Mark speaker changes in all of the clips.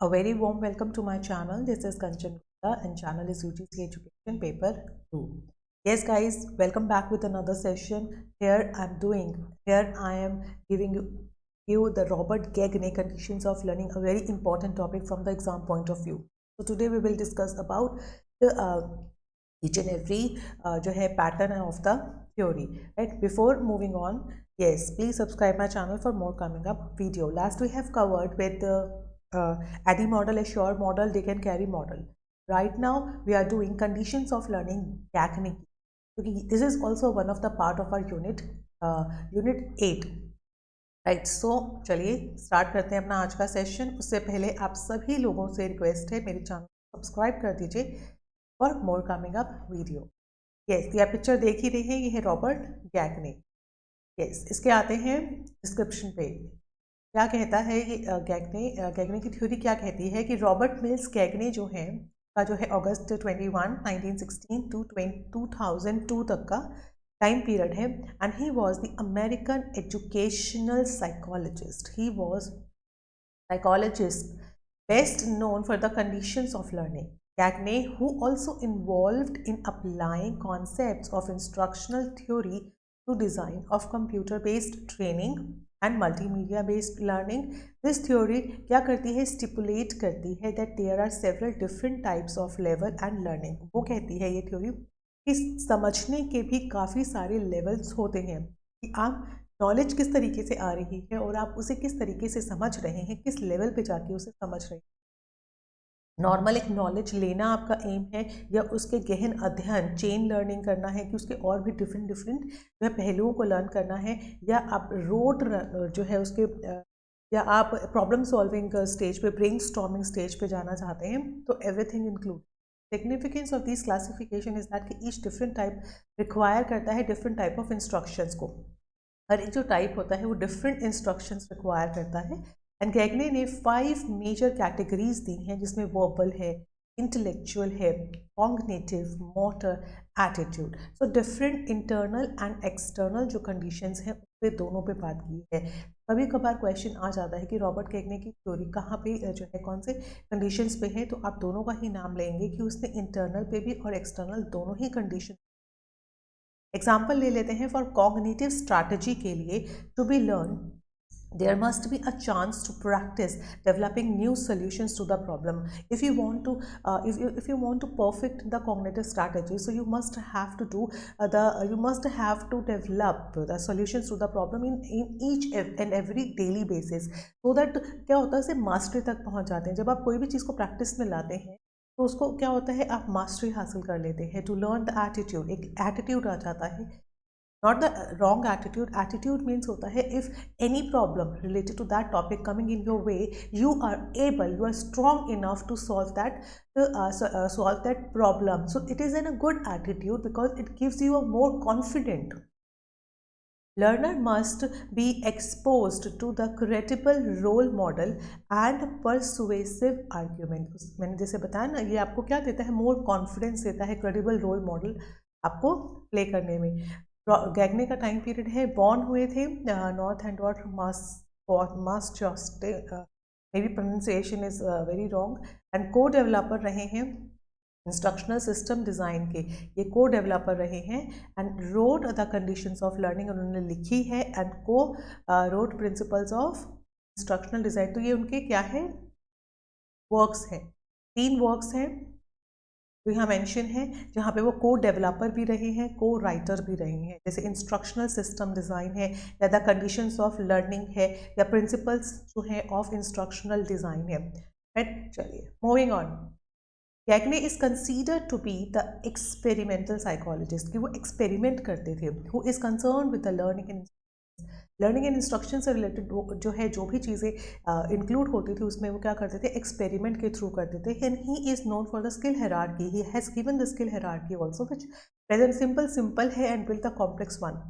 Speaker 1: A very warm welcome to my channel. This is Kanchan Gupta and channel is UGC Education Paper 2. Yes guys, welcome back with another session. Here I am giving you the Robert Gagne conditions of learning, a very important topic from the exam point of view. So today we will discuss about the each and every pattern of the theory, right? Before moving on, yes, please subscribe my channel for more coming up video. Last we have covered with the ADDIE model, Assure model, they can carry model. Right now we are doing conditions of learning Gagne. This is also one of the part of our unit 8, right so चलिए start करते हैं अपना आज का session. उससे पहले आप सभी लोगों से रिक्वेस्ट है मेरे चैनल को सब्सक्राइब कर दीजिए for more coming up video. Yes, ये पिक्चर देख ही रहे हैं, ये है रॉबर्ट गैग्ने। यस, इसके आते हैं डिस्क्रिप्शन पे। क्या कहता है ये गैग्ने की थ्योरी क्या कहती है कि रॉबर्ट मिल्स गैग्ने जो है का जो है अगस्त 21 1916 टू 2002 तक का टाइम पीरियड है, and he was the American educational psychologist. He was psychologist best known for the conditions of learning. Gagne, who also involved in applying concepts of instructional theory to design of computer-based training and multimedia-based learning. This theory क्या करती है, stipulate करती है that there are several different types of level and learning. वो कहती है ये theory कि समझने के भी काफ़ी सारे लेवल्स होते हैं, कि आप नॉलेज किस तरीके से आ रही है और आप उसे किस तरीके से समझ रहे हैं, किस लेवल पे जाके उसे समझ रहे हैं। नॉर्मल एक नॉलेज लेना आपका एम है, या उसके गहन अध्ययन चेन लर्निंग करना है कि उसके और भी डिफरेंट जो है पहलुओं को लर्न करना है, या आप रोड जो है उसके या आप प्रॉब्लम सॉल्विंग स्टेज पे, ब्रेनस्टॉर्मिंग स्टेज पे जाना चाहते हैं, तो everything include. Significance of this classification is that कि ईच डिफरेंट टाइप रिक्वायर करता है डिफरेंट टाइप ऑफ इंस्ट्रक्शंस को। हर एक जो टाइप होता है वो डिफरेंट इंस्ट्रक्शंस रिक्वायर करता है। एंड गैग्ने ने 5 मेजर कैटेगरीज दी हैं, जिसमें वर्बल है, इंटेलेक्चुअल है, cognitive, motor, attitude. So different internal and external जो कंडीशंस हैं उस पर दोनों पे बात की है। कभी कभार क्वेश्चन आ जाता है कि रॉबर्ट गैग्ने की थ्योरी कहाँ पे जो है कौन से कंडीशंस पे है, तो आप दोनों का ही नाम लेंगे कि उसने इंटरनल पे भी और एक्सटर्नल दोनों ही कंडीशन। एग्जाम्पल ले लेते हैं। फॉर कॉग्निटिव स्ट्रैटेजी के लिए, to be learn there must be a chance to practice developing new solutions to the problem. If you want to if you want to perfect the cognitive strategy, so you must have to do you must have to develop the solutions to the problem in each and every daily basis, so that क्या होता है, इसे mastery तक पहुंच जाते हैं। जब आप कोई भी चीज़ को प्रैक्टिस में लाते हैं तो उसको क्या होता है, आप मास्टरी हासिल कर लेते हैं। टू लर्न द एटीट्यूड, एक एटीट्यूड आ जाता है, not the wrong attitude. Attitude means होता है if any problem related to that topic coming in your way, you are strong enough to solve that problem. So it is in a good attitude because it gives you a more confident. Learner must be exposed to the credible role model and persuasive argument. मैंने जैसे बताया ना, ये आपको क्या देता है, more confidence देता है credible role model आपको प्ले करने में। गैग्ने का टाइम पीरियड है, बॉर्न हुए थे north and Manchester, maybe pronunciation is very wrong, and co developer रहे हैं इंस्ट्रक्शनल सिस्टम डिज़ाइन के, ये को डेवलपर रहे हैं। And road the conditions of learning उन्होंने लिखी है, एंड को road principles of instructional design. तो ये उनके क्या है, वर्क्स हैं, 3 वर्क्स हैं जो यहाँ मेंशन है, जहाँ पे वो कोड डेवलपर भी रहे हैं, को राइटर भी रहे हैं। जैसे इंस्ट्रक्शनल सिस्टम डिज़ाइन है, या द कंडीशंस ऑफ लर्निंग है, या प्रिंसिपल्स जो है ऑफ इंस्ट्रक्शनल डिज़ाइन है, राइट। चलिए moving on. Gagne is considered to be the experimental psychologist, कि वो एक्सपेरिमेंट करते थे। Who is concern with the learning and instruction से रिलेटेड जो है, जो भी चीज़ें इंक्लूड होती थी उसमें वो क्या करते थे, एक्सपेरिमेंट के थ्रू करते थे। And he is known for the skill hierarchy, he has given the skill hierarchy also, which present simple है and build the complex one.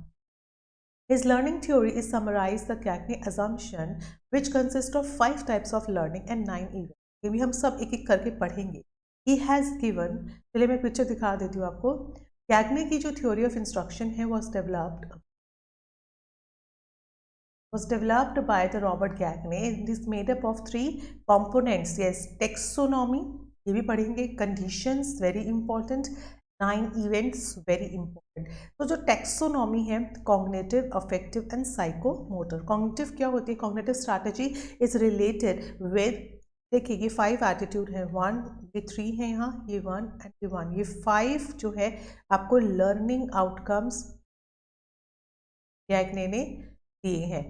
Speaker 1: His learning theory is summarized the Gagne assumption, which consists of 5 types of learning and 9 events. ये भी हम सब एक एक करके पढ़ेंगे। He has given, चलिए मैं पिक्चर दिखा देती हूँ आपको। गैग्ने की जो थ्योरी ऑफ इंस्ट्रक्शन है was developed was developed by the Robert Gagne. It is made up of 3 components. Yes, taxonomy, ये भी पढ़ेंगे, conditions very important, 9 events very important. तो जो taxonomy है, cognitive, affective and psychomotor. Cognitive क्या होती है? Cognitive strategy is related with, देखिए ये 5 एटीट्यूड है, 1 ये 3 है, यहाँ ये 1 एंड ये 1, ये 5 जो है आपको लर्निंग आउटकम्स गैगने ने दिए हैं.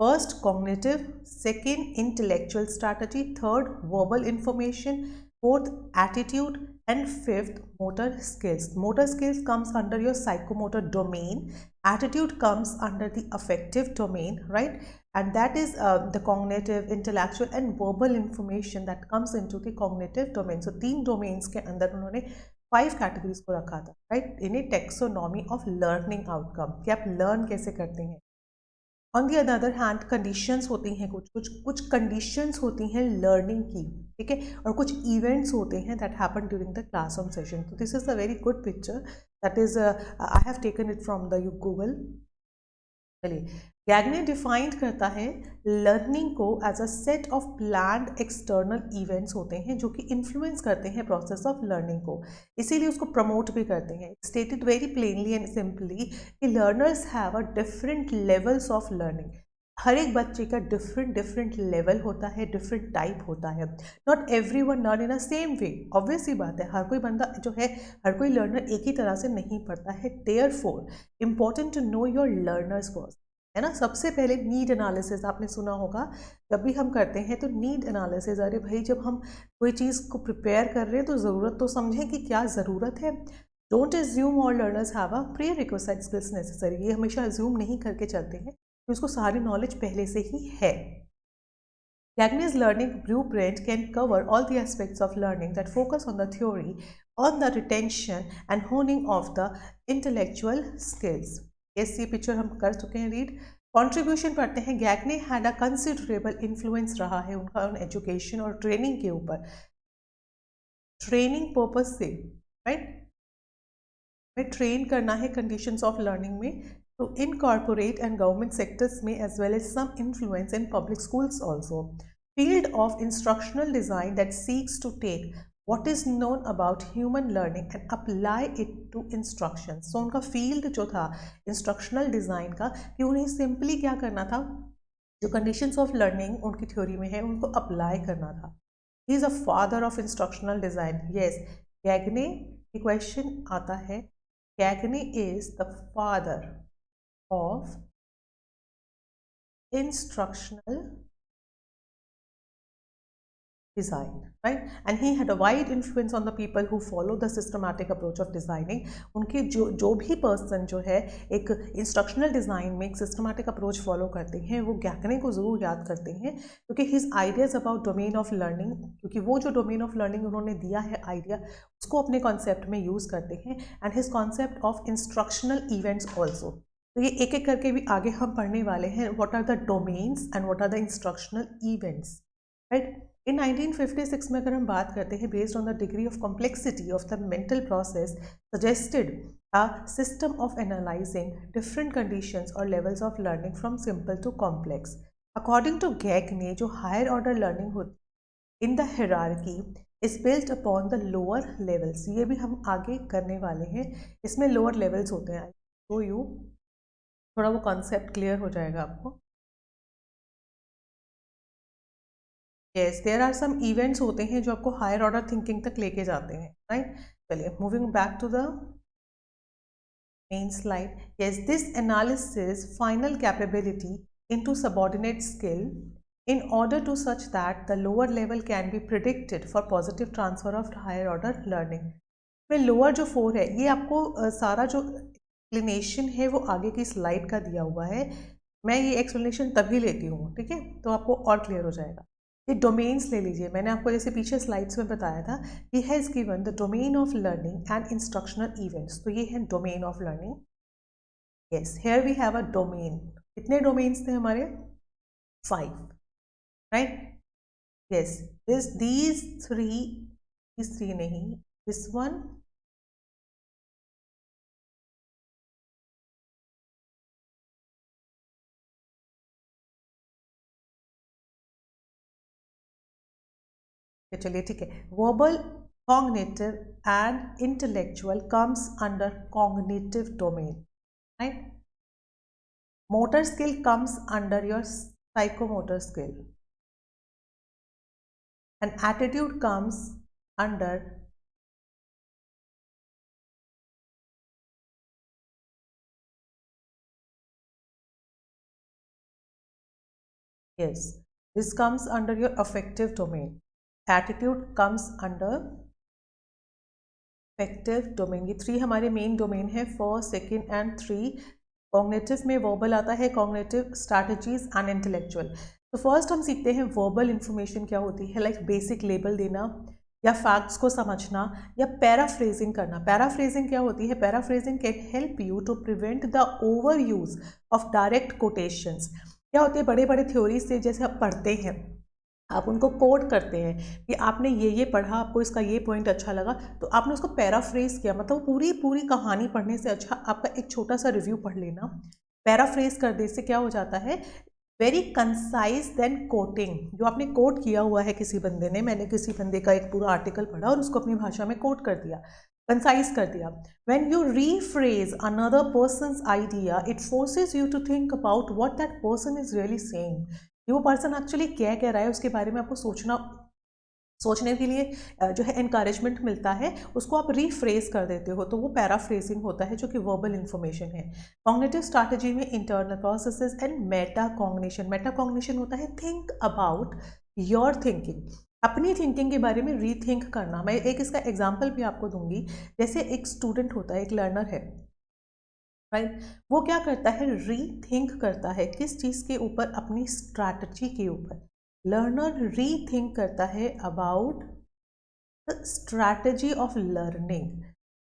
Speaker 1: First cognitive, second intellectual strategy, third verbal information, fourth attitude and fifth motor skills. Motor skills comes under your psychomotor domain, attitude comes under the affective domain, right? And that is the cognitive, intellectual and verbal information that comes into the cognitive domain. So 3 domains के अंदर उन्होंने 5 categories को रखा था, right, in A taxonomy of learning outcome, कि आप learn कैसे करते हैं. On the other hand conditions होती हैं, कुछ कंडीशंस होती हैं लर्निंग की, ठीक है, और कुछ इवेंट्स होते हैं that happen during the classroom session. तो this is a very good picture that is I have taken it from the Google. चलिए, गैगने डिफाइंड करता है लर्निंग को as a set of planned external events होते हैं जो कि influence करते हैं प्रोसेस ऑफ लर्निंग को, इसीलिए उसको प्रमोट भी करते हैं. Stated very plainly and simply कि learners have a different levels of learning. हर एक बच्चे का डिफरेंट लेवल होता है, डिफरेंट टाइप होता है. Not every one learn in a same way. Obvious सी बात है, हर कोई बंदा जो है, हर कोई लर्नर एक ही तरह से नहीं पढ़ता है. Therefore important to know your learners first, है ना. सबसे पहले नीड एनालिसिस आपने सुना होगा, जब भी हम करते हैं तो नीड एनालिसिस. अरे भाई, जब हम कोई चीज़ को प्रिपेयर कर रहे हैं तो ज़रूरत तो समझें कि क्या ज़रूरत है. Don't assume all learners have a pre requisite skills necessary. ये हमेशा एज्यूम नहीं करके चलते हैं तो इसको सारी नॉलेज पहले से ही है. Gagne's learning blueprint can cover all the aspects of learning that focus on the theory, on the retention and honing of the intellectual skills. Yes, ये पिक्चर हम कर चुके हैं रीड. कंट्रीब्यूशन पढ़ते हैं. Gagne had a considerable influence रहा है उनका ऑन एजुकेशन और ट्रेनिंग के ऊपर, ट्रेनिंग पर्पज से, राइट, में ट्रेन करना है कंडीशंस ऑफ लर्निंग में, तो इनकॉर्पोरेट एंड गवर्नमेंट सेक्टर्स में as well as some influence in public schools also. Field of instructional design that seeks to take what is known about human learning and apply it to instruction. So उनका field जो था instructional design का, कि उन्हें simply क्या करना था, जो कंडीशंस ऑफ लर्निंग उनकी थ्योरी में है उनको अप्लाई करना था. He is a father of instructional design. Yes, Gagne, question आता है, Gagne is the father of instructional design, right? And he had a wide influence on the people who follow the systematic approach of designing. उनके जो भी person जो है एक instructional design में एक सिस्टमैटिक अप्रोच फॉलो करते हैं, वो गैगने को ज़रूर याद करते हैं, क्योंकि his ideas about domain of learning, क्योंकि वो जो डोमेन ऑफ लर्निंग उन्होंने दिया है आइडिया, उसको अपने कॉन्सेप्ट में यूज़ करते हैं. And his concept of instructional events also. तो ये एक एक करके भी आगे हम पढ़ने वाले हैं. What are the domains and what are the instructional events, right. In 1956 में अगर हम बात करते हैं, based on the degree of complexity of the mental process, suggested a system of analysing different conditions और levels of learning from simple to complex. According to Gagne, जो higher order learning होती in the hierarchy is built upon the lower levels. ये भी हम आगे करने वाले हैं. इसमें लोअर लेवल्स होते हैं. तो यू थोड़ा वो कॉन्सेप्ट क्लियर हो जाएगा आपको. Yes, there are some events होते हैं जो आपको हायर ऑर्डर थिंकिंग तक लेके जाते हैं, राइट. चलिए, moving back to the main slide. Yes, this analysis final capability into subordinate skill in order to such that the lower level can be predicted for positive transfer of higher order learning. में lower जो 4 है, ये आपको सारा जो explanation है वो आगे की स्लाइड का दिया हुआ है. मैं ये एक्सप्लेनेशन तभी लेती हूँ, ठीक है, तो आपको और क्लियर हो जाएगा. ये डोमेन्स ले लीजिए. मैंने आपको जैसे पीछे स्लाइड्स में बताया था, he has given the domain of learning and instructional events. तो ये है domain of learning. Yes, here we have a domain. कितने डोमेन्स थे हमारे? 5, राइट. यस, these three नहीं, this one, चलिए ठीक है, verbal, cognitive and intellectual comes under cognitive domain, right. Motor skill comes under your psychomotor skill, and attitude comes under yes, this comes under your affective domain. Attitude comes under affective domain. ये 3 हमारे main domain है, first, second and 3. Cognitive में verbal आता है, cognitive, strategies and intellectual. तो first हम सीखते हैं वर्बल इंफॉर्मेशन क्या होती है, लाइक बेसिक लेबल देना या फैक्ट्स को समझना या पैराफ्रेजिंग करना. पैराफ्रेजिंग क्या होती है, paraphrasing can help you to prevent the overuse of direct quotations. क्या होती है, बड़े बड़े थ्योरी से जैसे आप पढ़ते हैं, आप उनको कोट करते हैं कि आपने ये पढ़ा, आपको इसका ये पॉइंट अच्छा लगा, तो आपने उसको पैराफ्रेज किया. मतलब पूरी कहानी पढ़ने से अच्छा आपका एक छोटा सा रिव्यू पढ़ लेना. पैराफ्रेज करने से क्या हो जाता है, वेरी कंसाइज देन कोटिंग. जो आपने कोट किया हुआ है किसी बंदे ने, मैंने किसी बंदे का एक पूरा आर्टिकल पढ़ा और उसको अपनी भाषा में कोट कर दिया, कंसाइज कर दिया. When you rephrase another person's idea, it forces you to think about what that person is really saying. वो पर्सन एक्चुअली क्या कह रहा है, उसके बारे में आपको सोचने के लिए जो है एनकरेजमेंट मिलता है. उसको आप रीफ्रेज कर देते हो, तो वो पैराफ्रेजिंग होता है, जो कि वर्बल इंफॉर्मेशन है. कॉग्निटिव स्ट्रैटेजी में internal processes and Meta cognition. Meta cognition होता है थिंक अबाउट योर थिंकिंग, अपनी थिंकिंग के बारे में रीथिंक करना. मैं एक इसका एग्जाम्पल भी आपको दूंगी. जैसे एक स्टूडेंट होता है, एक लर्नर है, राइट. वो क्या करता है, रीथिंक करता है. किस चीज़ के ऊपर, अपनी स्ट्रैटेजी के ऊपर. लर्नर रीथिंक करता है about the strategy of learning,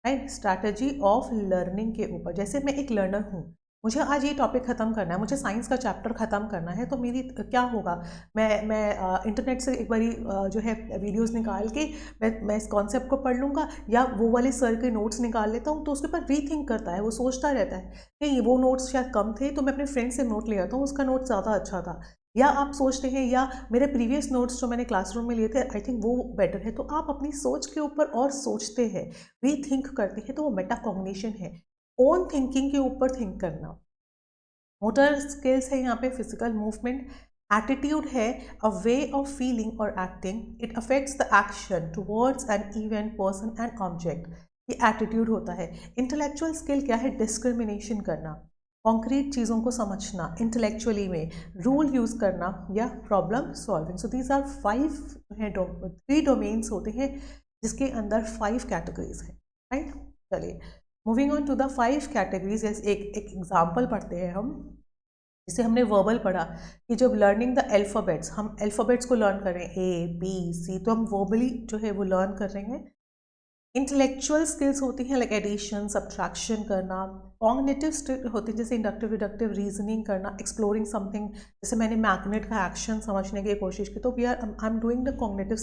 Speaker 1: right. Strategy of learning के ऊपर. जैसे मैं एक लर्नर हूँ, मुझे आज ये टॉपिक ख़त्म करना है, मुझे साइंस का चैप्टर ख़त्म करना है, तो मेरी क्या होगा, मैं इंटरनेट से एक बारी जो है वीडियोस निकाल के मैं इस कॉन्सेप्ट को पढ़ लूँगा, या वो वाले सर के नोट्स निकाल लेता हूँ. तो उसके ऊपर रीथिंक करता है, वो सोचता रहता है नहीं वो नोट्स शायद कम थे, तो मैं अपने फ्रेंड से नोट ले आता हूँ, उसका नोट ज़्यादा अच्छा था. या आप सोचते हैं, या मेरे प्रीवियस नोट्स जो मैंने क्लासरूम में लिए थे, आई थिंक वो बेटर है. तो आप अपनी सोच के ऊपर और सोचते हैं, रीथिंक करते हैं, तो वो मेटा कॉग्निशन है. ओन थिंकिंग के ऊपर थिंक करना. मोटर स्किल्स है यहाँ पे फिजिकल मूवमेंट. एटीट्यूड है अ वे ऑफ फीलिंग और acting. It affects the action towards an event, person and object. ये एटीट्यूड होता है. इंटेलेक्चुअल स्किल क्या है, डिस्क्रिमिनेशन करना, कॉन्क्रीट चीज़ों को समझना इंटेलेक्चुअली में, रूल यूज़ करना या problem solving. So these are 3 domains होते हैं जिसके अंदर 5 कैटेगरीज हैं, राइट. चलिए, moving on to the 5 categories. एक एग्जाम्पल पढ़ते हैं हम. जैसे हमने वर्बल पढ़ा कि जब लर्निंग द अल्फ़ाबेट्स, हम अल्फ़ाबेट्स को लर्न कर रहे हैं, A, B, C, तो हम वर्बली जो है वो लर्न कर रहे हैं. इंटेलेक्चुअल स्किल्स होती हैं लाइक एडिशन, सब्ट्रैक्शन करना. कॉग्निटिव होती है जैसे इंडक्टिव, डिडक्टिव, रीजनिंग करना, एक्सप्लोरिंग समथिंग. जैसे मैंने मैग्नेट का एक्शन समझने की कोशिश की, तो I am doing the cognitive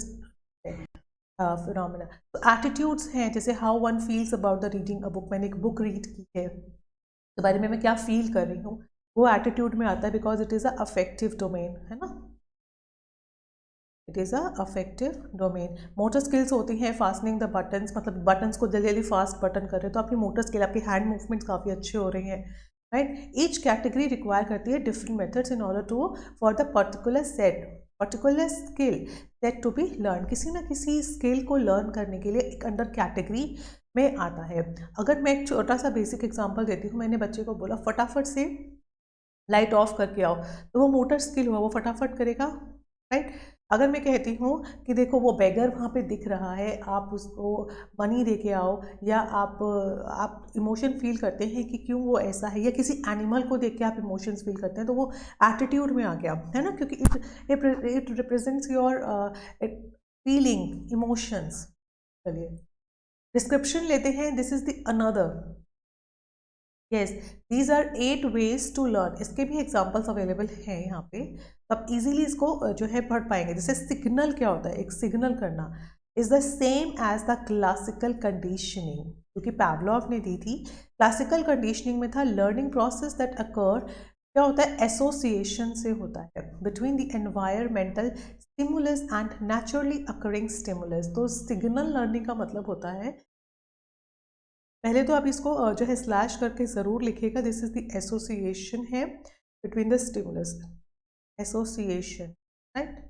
Speaker 1: phenomena. तो एटीट्यूड्स हैं, जैसे how one feels about the reading a book. मैंने एक बुक रीड की है, के बारे में मैं क्या फील कर रही हूँ, वो एटीट्यूड में आता है, because it is a affective domain, है ना. It is a affective domain. Motor skills होती हैं फास्टनिंग द बटन्स, मतलब बटन्स को जल्दी जल्दी फास्ट बटन कर रहे हो, तो आपकी मोटर स्किल, आपकी हैंड मूवमेंट्स काफ़ी अच्छे हो रही हैं, राइट. ईच कैटेगरी रिक्वायर करती है different methods in order to for the particular skill set to be learn. किसी ना किसी स्किल को लर्न करने के लिए एक अंडर कैटेगरी में आता है. अगर मैं एक छोटा सा बेसिक एग्जांपल देती हूँ, मैंने बच्चे को बोला फटाफट से लाइट ऑफ करके आओ, तो वो मोटर स्किल हुआ, वो फटाफट करेगा, राइट. अगर मैं कहती हूँ कि देखो वो बेगर वहाँ पे दिख रहा है, आप उसको मनी दे के आओ, या आप इमोशन फील करते हैं कि क्यों वो ऐसा है, या किसी एनिमल को देख के आप इमोशंस फील करते हैं, तो वो एटीट्यूड में आ गया, है ना, क्योंकि it represents your feeling, emotions. चलिए, डिस्क्रिप्शन लेते हैं. This is the another. Yes, these are 8 ways to learn. इसके भी एग्जाम्पल्स अवेलेबल हैं यहाँ पे, तो आप इजीली इसको जो है पढ़ पाएंगे. जैसे सिग्नल क्या होता है, एक सिग्नल करना is the same as the classical conditioning, क्योंकि पैवलोव ने दी थी. क्लासिकल कंडीशनिंग में था लर्निंग प्रोसेस दैट अकर क्या होता है, एसोसिएशन से होता है between the environmental stimulus and naturally occurring stimulus. तो सिग्नल लर्निंग का मतलब होता है, पहले तो आप इसको जो है स्लैश करके ज़रूर लिखिएगा, दिस इज द एसोसिएशन है between the stimulus, association, right.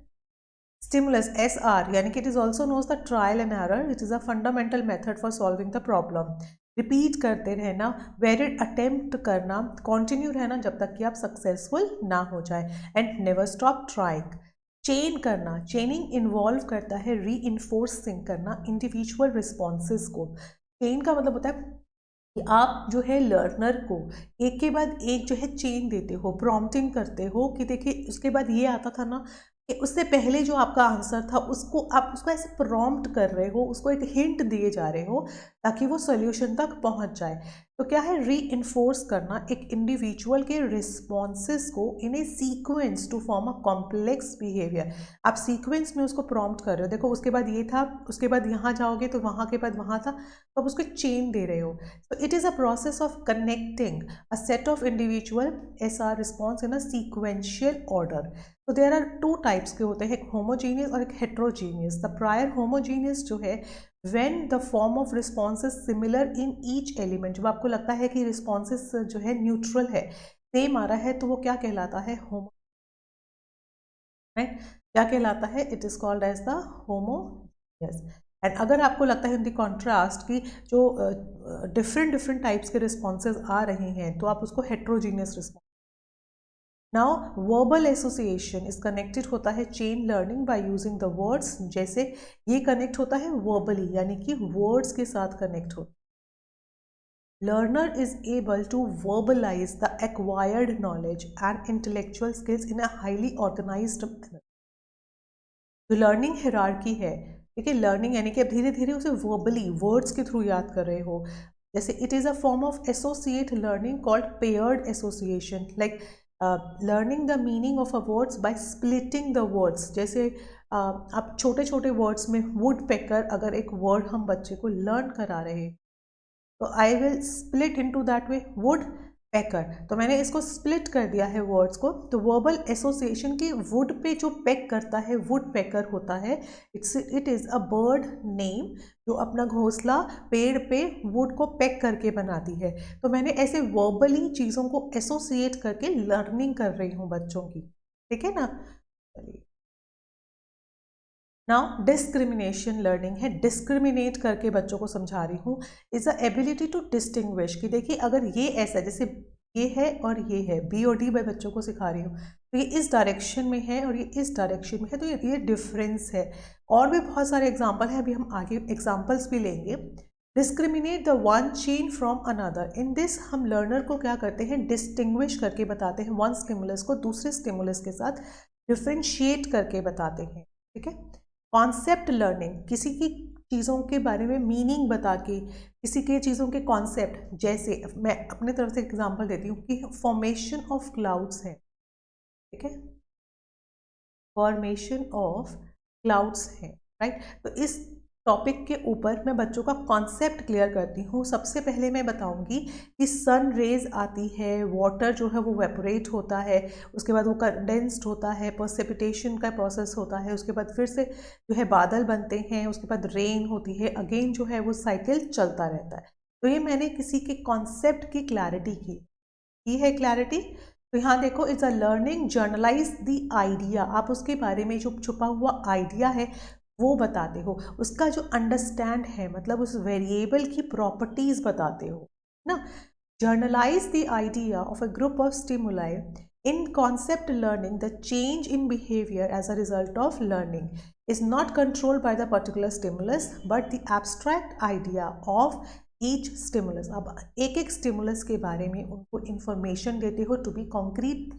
Speaker 1: Stimulus SR यानी कि it is also knows the trial and error, it is a fundamental method for solving the problem. Repeat करते रहना, वेरिड अटेम्प्ट करना, continue रहना जब तक कि आप सक्सेसफुल ना हो जाए, and never stop trying. Chain करना, चेनिंग इन्वॉल्व करता है री इन्फोर्सिंग करना इंडिविजुअल रिस्पॉन्सेज को। चेन का मतलब होता है कि आप जो है लर्नर को एक के बाद एक जो है चेन देते हो, प्रॉम्प्टिंग करते हो कि देखिए उसके बाद ये आता था ना, कि उससे पहले जो आपका आंसर था उसको आप उसको ऐसे प्रॉम्प्ट कर रहे हो, उसको एक हिंट दिए जा रहे हो ताकि वो सॉल्यूशन तक पहुंच जाए। तो क्या है, री इन्फोर्स करना एक इंडिविजुअल के रिस्पॉन्सेस को in a sequence to form a complex behaviour. आप सीक्वेंस में उसको प्रॉम्प्ट कर रहे हो, देखो उसके बाद ये था, उसके बाद यहाँ जाओगे तो वहाँ के बाद वहाँ था, तो आप उसको चेन दे रहे हो। So it is a process of connecting a set of individual SR response in a sequential order. So there are two types के होते हैं, एक homogeneous और एक heterogeneous. The prior homogeneous जो है when the form of response is similar in each element, जब आपको लगता है कि responses जो है neutral है, same आ रहा है, तो वो क्या कहलाता है, homo, right? क्या कहलाता है, it is called as the homogeneous. And अगर आपको लगता है इन द कॉन्ट्रास्ट कि जो डिफरेंट डिफरेंट टाइप्स के रिस्पॉन्सेज आ रहे हैं, तो आप उसको heterogeneous response. Now verbal association is connected होता है chain learning by using the words, जैसे ये कनेक्ट होता है वर्बली यानी कि वर्ड्स के साथ कनेक्ट होता है। Learner is able to verbalize the acquired knowledge and intellectual skills in a highly organized manner. जो लर्निंग हिरार्की है, ठीक है, लर्निंग यानी कि आप धीरे धीरे उसे वर्बली वर्ड्स के थ्रू याद कर रहे हो, जैसे it is a form of associate learning called paired association, like learning the meaning of a words by splitting the words. जैसे आप छोटे छोटे वर्ड्स में वुड पेकर, अगर एक वर्ड हम बच्चे को लर्न करा रहे हैं, तो I will split into that way woodpecker, तो मैंने इसको स्प्लिट कर दिया है वर्ड्स को। तो वर्बल एसोसिएशन की वुड पे जो पैक करता है वुड पैकर होता है, it is a bird name जो अपना घोंसला पेड़ पे वुड को पैक करके बनाती है। तो मैंने ऐसे वर्बली चीज़ों को एसोसिएट करके लर्निंग कर रही हूँ बच्चों की, ठीक है ना। चलिए, नाउ डिस्क्रिमिनेशन लर्निंग है, डिस्क्रिमिनेट करके बच्चों को समझा रही हूँ, is a ability to distinguish, कि देखिए अगर ये ऐसा है, जैसे ये है और ये है, बी और डी मैं बच्चों को सिखा रही हूँ, तो ये इस डायरेक्शन में है और ये इस डायरेक्शन में है, तो ये डिफरेंस है। और भी बहुत सारे एग्जाम्पल हैं, अभी हम आगे एग्जाम्पल्स भी लेंगे। Discriminate the one chain from another, in this हम लर्नर को क्या करते हैं, डिस्टिंग्विश करके बताते हैं, वन स्टिमुलस को दूसरे स्टिमुलस के साथ डिफ्रेंशिएट करके बताते हैं, ठीक है। कॉन्सेप्ट लर्निंग, किसी की चीज़ों के बारे में मीनिंग बता के, किसी के चीज़ों के कॉन्सेप्ट, जैसे मैं अपने तरफ से एग्जांपल देती हूँ कि फॉर्मेशन ऑफ क्लाउड्स है, ठीक है, फॉर्मेशन ऑफ क्लाउड्स है, राइट। तो इस टॉपिक के ऊपर मैं बच्चों का कॉन्सेप्ट क्लियर करती हूँ। सबसे पहले मैं बताऊंगी कि सन रेज आती है, वाटर जो है वो वेपोरेट होता है, उसके बाद वो कंडेंस्ड होता है, प्रेसिपिटेशन का प्रोसेस होता है, उसके बाद फिर से जो है बादल बनते हैं, उसके बाद रेन होती है, अगेन जो है वो साइकिल चलता रहता है। तो ये मैंने किसी के कॉन्सेप्ट की क्लैरिटी की है क्लैरिटी। तो यहाँ देखो, it's a learning generalized the idea, आप उसके बारे में जो छुपा हुआ आइडिया है वो बताते हो, उसका जो अंडरस्टैंड है मतलब उस वेरिएबल की प्रॉपर्टीज बताते हो ना। Generalize the idea of a group of stimuli in concept learning, the change in behaviour as a result of learning is not controlled by the particular stimulus but the abstract idea of each stimulus। अब एक एक stimulus के बारे में उनको information देते हो to be concrete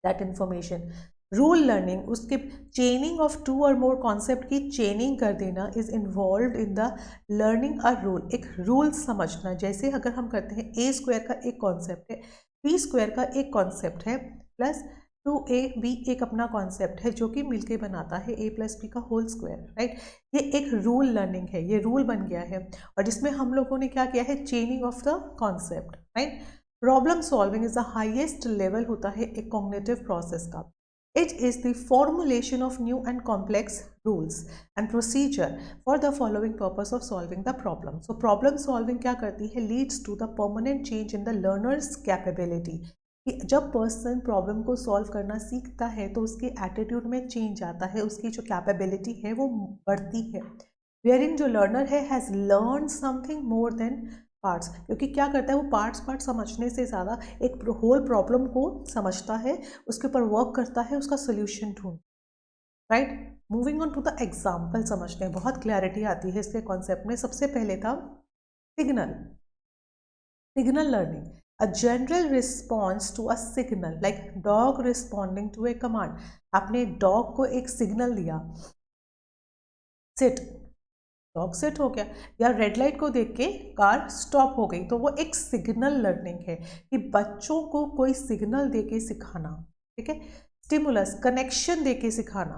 Speaker 1: that information. Rule learning, उसके चेनिंग ऑफ टू और मोर कॉन्सेप्ट की चेनिंग कर देना is involve in the learning a rule, एक रूल समझना। जैसे अगर हम करते हैं ए स्क्वायर का एक कॉन्सेप्ट है, बी स्क्वायर का एक कॉन्सेप्ट है, प्लस 2ab एक अपना कॉन्सेप्ट है जो कि मिलके बनाता है a+b का होल स्क्वायर, राइट। ये एक रूल लर्निंग है, ये रूल बन गया है, और जिसमें हम लोगों ने क्या किया है, चेनिंग of the concept, right. Problem solving is the highest level होता है एक कॉग्निटिव प्रोसेस का. It is the formulation of new and complex rules and procedure for the following purpose of solving the problem. So problem solving क्या करती है, leads to the permanent change in the learner's capability. कि जब person problem को solve करना सीखता है तो उसके एटीट्यूड में चेंज आता है, उसकी जो कैपेबिलिटी है वो बढ़ती है. वेयरिन जो लर्नर है has learn something more than parts, क्योंकि क्या करता है वो पार्ट्स समझने से ज़्यादा एक होल प्रॉब्लम को समझता है, उसके ऊपर वर्क करता है, उसका सोल्यूशन ढूंढ. Right, moving on to the example समझते हैं, बहुत क्लैरिटी आती है इसके कॉन्सेप्ट में. सबसे पहले था signal learning, a general response to a signal like dog responding to a command. आपने डॉग को एक सिग्नल दिया, सिट, डॉग सिट हो गया, या रेड लाइट को देख के कार स्टॉप हो गई, तो वो एक सिग्नल लर्निंग है कि बच्चों को कोई सिग्नल दे के सिखाना. ठीक है. स्टिमुलस, कनेक्शन दे के सिखाना.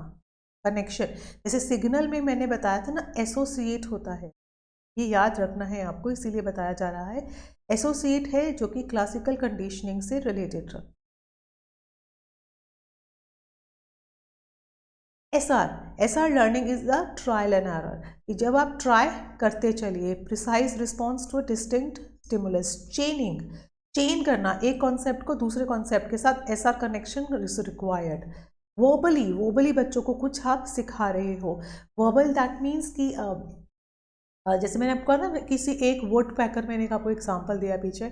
Speaker 1: कनेक्शन जैसे सिग्नल में मैंने बताया था ना, एसोसिएट होता है, ये याद रखना है आपको, इसीलिए बताया जा रहा है. एसोसिएट है जो कि क्लासिकल कंडीशनिंग से रिलेटेड है. SR learning is the trial and error, कि जब आप ट्राई करते चलिए, precise response two distinct stimulus. Chain करना एक कॉन्सेप्ट को दूसरे कॉन्सेप्ट के साथ, SR connection is required. Verbally बच्चों को कुछ आप सिखा रहे हो. वर्बल दैट मीन्स कि जैसे मैंने आपको कहा ना, किसी एक वर्ड पैकर, मैंने आपको एग्जांपल दिया पीछे,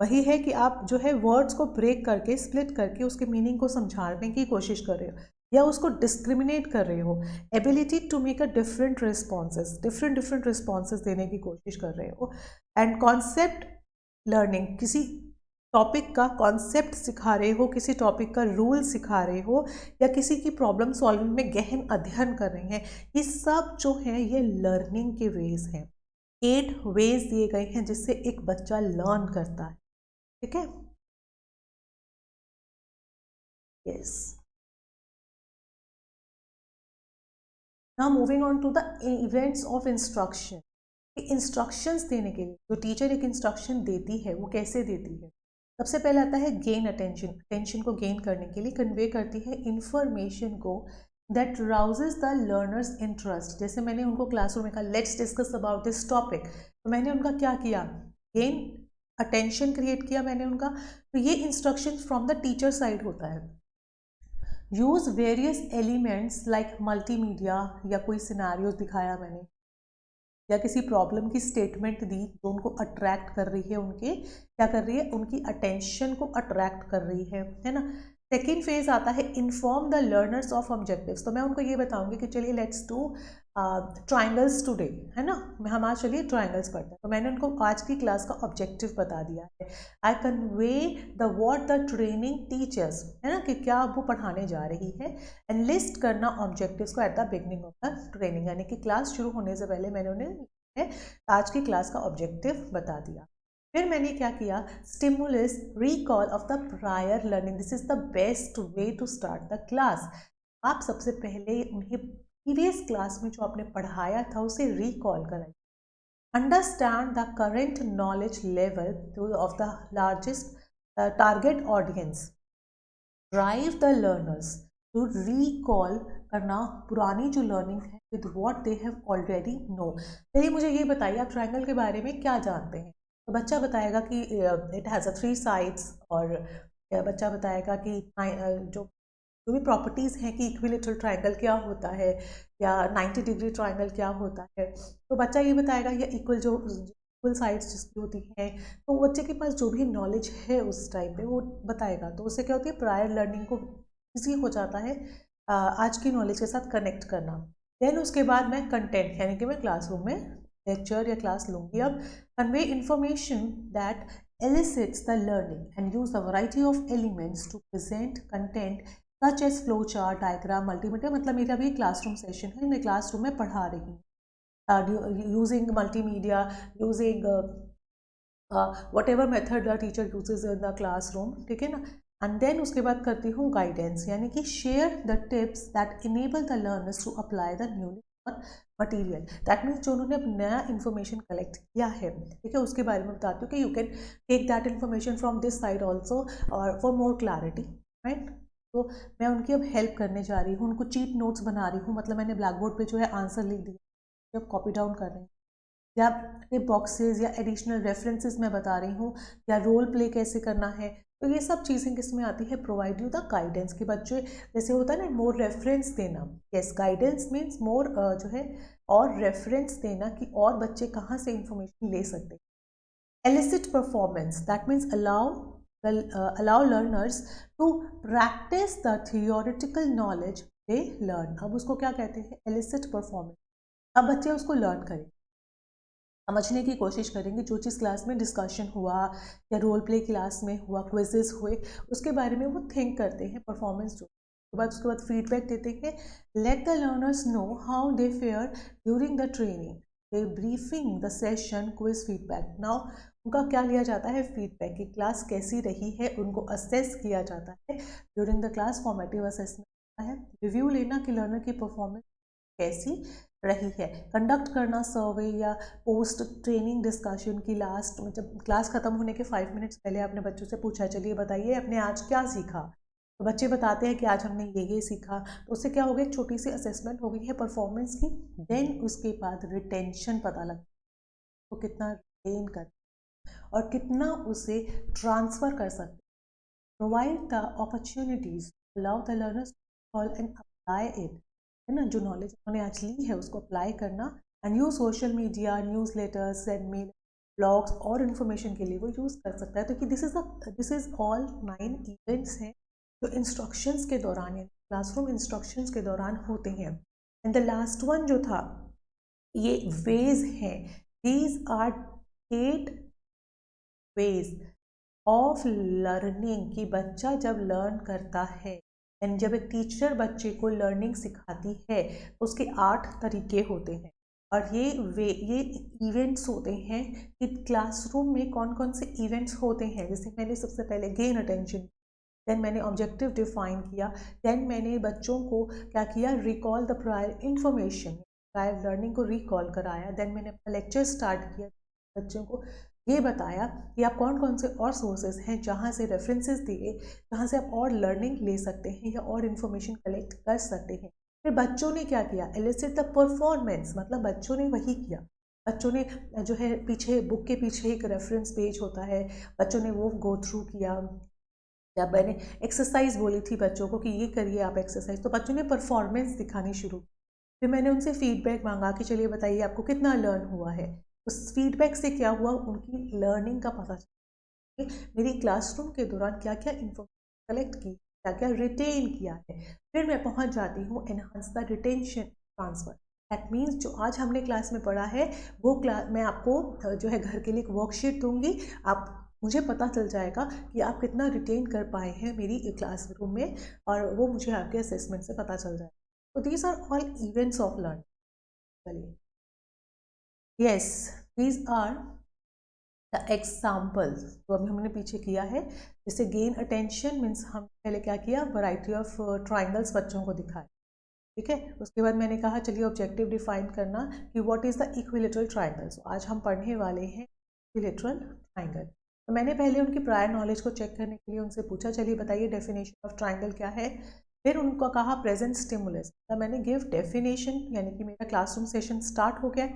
Speaker 1: वही है कि आप जो है वर्ड्स को ब्रेक करके, स्प्लिट करके उसके मीनिंग को समझाने की कोशिश कर रहे हो या उसको डिस्क्रिमिनेट कर रहे हो. Ability to make a different responses देने की कोशिश कर रहे हो. एंड कॉन्सेप्ट लर्निंग, किसी टॉपिक का कॉन्सेप्ट सिखा रहे हो, किसी टॉपिक का रूल सिखा रहे हो, या किसी की प्रॉब्लम सॉल्विंग में गहन अध्ययन कर रहे हैं. ये सब जो है ये लर्निंग के वेज हैं. 8 वेज दिए गए हैं जिससे एक बच्चा लर्न करता है. ठीक है. Yes. Now moving on to the events of instruction. Instructions देने के लिए जो टीचर एक इंस्ट्रक्शन देती है वो कैसे देती है. सबसे पहले आता है गेन अटेंशन को गेन करने के लिए कन्वे करती है इंफॉर्मेशन को दैट राउजेस द लर्नर्स इंटरेस्ट. जैसे मैंने उनको क्लासरूम में कहा let's discuss about this topic, तो मैंने उनका क्या किया, गेन अटेंशन क्रिएट किया मैंने उनका. तो ये instruction from the teacher side होता है. Use various elements like multimedia, या कोई सिनेरियोज दिखाया मैंने, या किसी प्रॉब्लम की स्टेटमेंट दी जो उनको अट्रैक्ट कर रही है, उनके क्या कर रही है, उनकी अटेंशन को अट्रैक्ट कर रही है ना. सेकेंड फेज आता है inform the learners of objectives. तो मैं उनको ये बताऊंगी कि चलिए लेट्स डू ट्राइंगल्स टुडे, है ना, हम आज चलिए ट्राइंगल्स पढ़ते हैं. तो मैंने उनको आज की क्लास का ऑब्जेक्टिव बता दिया है. I convey the what the training teachers, है ना, कि क्या वो पढ़ाने जा रही है. एंड लिस्ट करना ऑब्जेक्टिव्स को at the beginning of the training, यानी कि क्लास शुरू होने से पहले मैंने उन्हें आज की क्लास का ऑब्जेक्टिव बता दिया. फिर मैंने क्या किया, stimulus recall of the prior learning. This is the best way to start the class. आप सबसे पहले उन्हें प्रीवियस क्लास में जो आपने पढ़ाया था उसे रिकॉल कराइए. Understand the current knowledge level of the largest target audience. Drive the learners to recall करना पुरानी जो लर्निंग है with what they have already know. चलिए मुझे ये बताइए आप ट्रायंगल के बारे में क्या जानते हैं. तो बच्चा बताएगा कि इट हैज़ अ 3 साइड्स, और बच्चा बताएगा कि जो भी प्रॉपर्टीज़ हैं कि इक्विलेटरल ट्रायंगल क्या होता है या 90 डिग्री ट्रायंगल क्या होता है. तो बच्चा ये बताएगा या इक्वल साइड्स जिसकी होती हैं, तो बच्चे के पास जो भी नॉलेज है उस टाइम पे वो बताएगा. तो उससे क्या होती है, प्रायर लर्निंग को ईजी हो जाता है आज की नॉलेज के साथ कनेक्ट करना. देन उसके बाद मैं कंटेंट, यानी कि मैं क्लासरूम में लेक्चर या क्लास लूँगी. अब convey information that elicits the learning and use a variety of elements to present content such as flow chart, diagram, multimedia. मतलब मेरा भी क्लासरूम सेशन है, मैं क्लासरूम में पढ़ा रही हूँ using multimedia, using whatever method the teacher uses in the classroom. ठीक है ना. एंड देन उसके बाद करती हूँ गाइडेंस, यानी कि share the tips that enable the learners to apply the newly और मटीरियल। दैट मीन्स जो उन्होंने अब नया इन्फॉर्मेशन कलेक्ट किया है, ठीक है, उसके बारे में बताती हूँ कि you can take that information from this side also और फॉर मोर क्लैरिटी, राइट। तो मैं उनकी अब हेल्प करने जा रही हूँ, उनको चीट नोट्स बना रही हूँ, मतलब मैंने ब्लैक बोर्ड पर जो है आंसर लिख दिया, जब कॉपी डाउन कर रहे हैं, या टिप बॉक्सेस या एडिशनल रेफरेंसेस मैं बता रही हूँ, या रोल प्ले कैसे करना है। तो ये सब चीज़ें किस में आती है, प्रोवाइड यू द गाइडेंस, कि बच्चे जैसे होता है ना मोर रेफरेंस देना, यस गाइडेंस मीन्स मोर जो है और रेफरेंस देना कि और बच्चे कहाँ से इंफॉर्मेशन ले सकते हैं। Elicit performance that means allow learners to practice the theoretical knowledge they learn। अब उसको क्या कहते हैं, एलिसिट परफॉर्मेंस। अब बच्चे उसको लर्न करें, समझने की कोशिश करेंगे, जो चीज़ क्लास में डिस्कशन हुआ या रोल प्ले क्लास में हुआ, क्विजेस हुए, उसके बारे में वो थिंक करते हैं, परफॉर्मेंस जो उसके बाद फीडबैक देते हैं। Let the learners know how they fair during the training, they briefing the session, quiz feedback. Now उनका क्या लिया जाता है, फीडबैक की क्लास कैसी रही है, उनको असेस किया जाता है during the class, formative assessment है, रिव्यू लेना कि लर्नर की परफॉर्मेंस कैसी रही है, कंडक्ट करना सर्वे या पोस्ट ट्रेनिंग डिस्कशन की लास्ट में, जब क्लास खत्म होने के 5 मिनट्स पहले आपने बच्चों से पूछा चलिए बताइए आपने आज क्या सीखा, तो बच्चे बताते हैं कि आज हमने ये सीखा, तो उससे क्या हो गया, एक छोटी सी असेसमेंट हो गई है परफॉर्मेंस की। देन उसके बाद रिटेंशन पता लगता है, तो कितना रिटेन कर और कितना उसे ट्रांसफ़र कर सकते। Provide the opportunities, allow the learners to call and apply it, है ना, जो नॉलेज उन्होंने आज ली है उसको अप्लाई करना। And use social media, newsletters, send mail, blogs और इन्फॉर्मेशन के लिए वो यूज़ कर सकता है। तो कि दिस इज़ ऑल 9 इवेंट्स हैं जो इंस्ट्रक्शंस के दौरान या क्लासरूम इंस्ट्रक्शंस के दौरान होते हैं। एंड द लास्ट वन जो था, ये वेज हैं, these are 8 ways of learning, कि बच्चा जब लर्न करता है एंड जब एक टीचर बच्चे को लर्निंग सिखाती है तो उसके 8 तरीके होते हैं। और ये इवेंट्स होते हैं कि क्लासरूम में कौन कौन से इवेंट्स होते हैं। जैसे मैंने सबसे पहले गेन अटेंशन, देन मैंने ऑब्जेक्टिव डिफाइन किया, देन मैंने बच्चों को क्या किया, recall the prior information, prior learning को रिकॉल कराया। देन मैंने अपना लेक्चर स्टार्ट किया, बच्चों को ये बताया कि आप कौन कौन से और सोर्सेज हैं जहाँ से रेफरेंसेस दिए, जहाँ से आप और लर्निंग ले सकते हैं या और इन्फॉर्मेशन कलेक्ट कर सकते हैं। फिर बच्चों ने क्या किया, एलिसिट द परफॉर्मेंस, मतलब बच्चों ने वही किया, बच्चों ने जो है पीछे बुक के पीछे एक रेफरेंस पेज होता है, बच्चों ने वो गो थ्रू किया। जब मैंने एक्सरसाइज बोली थी बच्चों को कि ये करिए आप एक्सरसाइज, तो बच्चों ने परफॉर्मेंस दिखानी शुरू। फिर मैंने उनसे फीडबैक मांगा कि चलिए बताइए आपको कितना लर्न हुआ है। उस फीडबैक से क्या हुआ, उनकी लर्निंग का पता चला कि मेरी क्लासरूम के दौरान क्या क्या इन्फॉर्मेशन कलेक्ट की, क्या क्या रिटेन किया है। फिर मैं पहुंच जाती हूँ enhance the retention transfer. That means जो आज हमने क्लास में पढ़ा है वो क्लास मैं आपको जो है घर के लिए एक वर्कशीट दूंगी, आप मुझे पता चल जाएगा कि आप कितना रिटेन कर पाए हैं मेरी क्लासरूम में, और वो मुझे आपके असेसमेंट से पता चल जाएगा। तो these are all events of learning. चलिए, yes, these are the examples तो अभी हमने पीछे किया है। जैसे गेन अटेंशन मीन्स हम पहले क्या किया, वैरायटी ऑफ ट्राइंगल्स बच्चों को दिखाए, ठीक है। उसके बाद मैंने कहा चलिए ऑब्जेक्टिव डिफाइन करना कि what is the equilateral triangle. So आज हम पढ़ने वाले हैं इक्विलेटरल ट्राइंगल। तो मैंने पहले उनकी प्रायर नॉलेज को चेक करने के लिए उनसे पूछा चलिए बताइए डेफिनेशन ऑफ ट्राइंगल क्या है। फिर उनको कहा प्रेजेंट स्टिमुलस, तो मैंने गिव डेफिनेशन, यानी कि मेरा क्लासरूम सेशन स्टार्ट हो गया।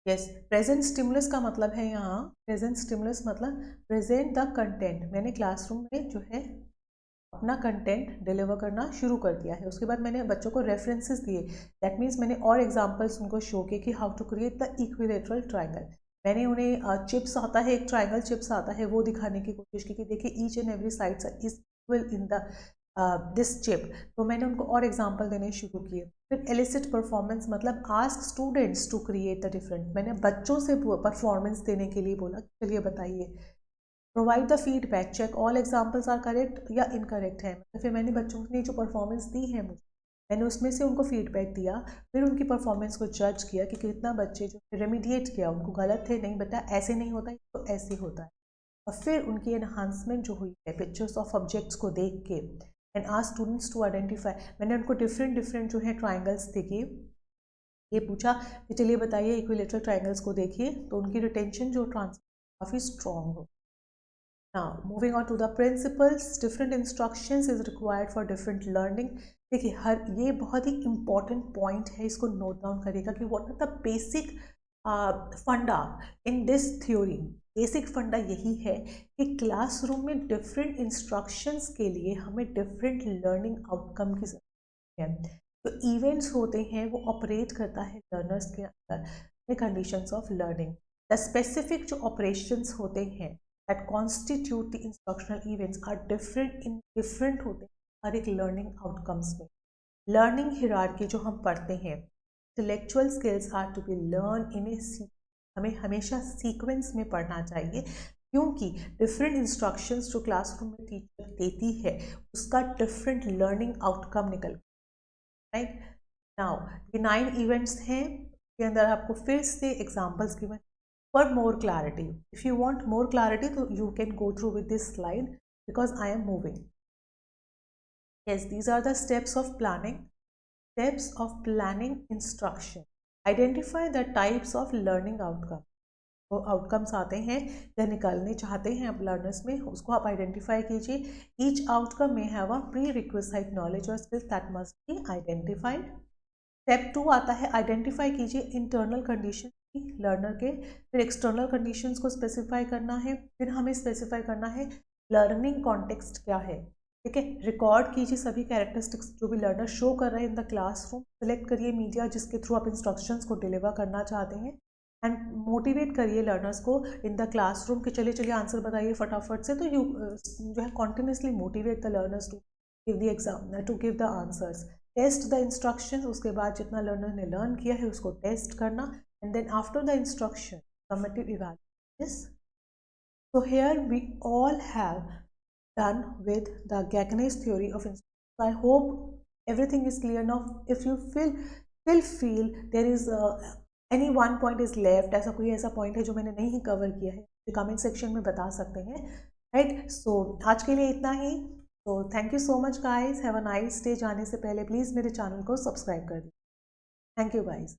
Speaker 1: यस, प्रेजेंट स्टिमुलस का मतलब है यहाँ, प्रेजेंट स्टिमुलस मतलब प्रेजेंट द कंटेंट। मैंने क्लासरूम में जो है अपना कंटेंट डिलीवर करना शुरू कर दिया है। उसके बाद मैंने बच्चों को रेफरेंसेस दिए, दैट मीन्स मैंने और एग्जांपल्स उनको शो किए कि how to create the equilateral triangle. मैंने उन्हें चिप्स आता है, एक ट्रायंगल चिप्स आता है, वो दिखाने की कोशिश की कि देखिए each and every sides is equal in the this chip. तो मैंने उनको और एग्जाम्पल देने शुरू किए। फिर एलिसिट परफॉर्मेंस मतलब ask students to create the different, मैंने बच्चों से परफॉर्मेंस देने के लिए बोला चलिए बताइए। Provide the feedback, check all examples are correct या इनकरेक्ट है। फिर मैंने बच्चों ने जो परफॉर्मेंस दी है मुझे, मैंने उसमें से उनको फीडबैक दिया, फिर उनकी परफॉर्मेंस को जज किया कि कितना बच्चे जो रेमीडिएट किया, उनको गलत थे, नहीं बेटा ऐसे नहीं होता है तो ऐसे होता है। और फिर उनकी एनहांसमेंट जो हुई है पिक्चर्स ऑफ ऑब्जेक्ट्स को देख के, and ask students to identify. मैंने उनको डिफरेंट डिफरेंट जो है ट्राइंगल्स दिखे, ये पूछा कि चलिए बताइए इक्विलेटरल ट्राइंगल्स को देखिए, तो उनकी रिटेंशन जो ट्रांसफर काफ़ी स्ट्रॉन्ग हो। Now, moving on to the principles, different instructions is required for different learning. देखिए हर ये बहुत ही important point है, इसको note down करिएगा कि what are the basic funda in this theory. Basic फंडा यही है कि क्लासरूम में डिफरेंट इंस्ट्रक्शंस के लिए हमें डिफरेंट लर्निंग आउटकम की ज़रूरत है। तो इवेंट्स होते हैं वो ऑपरेट करता है लर्नर्स के अंदर conditions of learning. The specific जो ऑपरेशंस होते हैं that constitute the instructional events are different होते हैं हर एक learning outcomes में। learning hierarchy जो हम पढ़ते हैं, intellectual skills are to be learned in a हमें हमेशा सीक्वेंस में पढ़ना चाहिए, क्योंकि डिफरेंट इंस्ट्रक्शंस जो क्लासरूम में टीचर देती है उसका डिफरेंट लर्निंग आउटकम निकल, राइट। नाउ ये 9 इवेंट्स हैं, के अंदर आपको फिर से examples given for more clarity. If you want more clarity, so you can go through with this slide because I am moving. Yes, these are the steps of planning. Steps of planning instruction. Identify the types of learning outcome. वो outcomes आते हैं या निकालने चाहते हैं आप learners में, उसको आप आइडेंटिफाई कीजिए। ईच आउटकम में have a prerequisite knowledge और skills that must be identified. Step 2 आता है आइडेंटिफाई कीजिए इंटरनल कंडीशन लर्नर के, फिर एक्सटर्नल कंडीशंस को स्पेसिफाई करना है, फिर हमें स्पेसिफाई करना है लर्निंग कॉन्टेक्स्ट क्या है, ठीक है। रिकॉर्ड कीजिए सभी कैरेक्टरिस्टिक्स जो भी लर्नर शो कर रहे हैं इन द क्लासरूम। सेलेक्ट करिए मीडिया जिसके थ्रू आप इंस्ट्रक्शंस को डिलीवर करना चाहते हैं, एंड मोटिवेट करिए लर्नर्स को इन द क्लासरूम कि चलिए चलिए आंसर बताइए फटाफट से। तो यू जो है continuously motivate the learners to give the exam, to give the answers. Test the instructions, उसके बाद जितना लर्नर ने लर्न किया है उसको टेस्ट करना, and then after the instruction summative evaluation is, so here we all have done with the Gagne's theory of instruction. So I hope everything is clear now. If you still feel there is any one point is left, ऐसा कोई ऐसा point है जो मैंने नहीं cover किया है, तो कमेंट सेक्शन में बता सकते हैं, राइट। सो आज के लिए इतना ही। तो thank you so much guys, have a nice day. जाने से पहले प्लीज़ मेरे चैनल को सब्सक्राइब कर दीजिए। Thank you guys.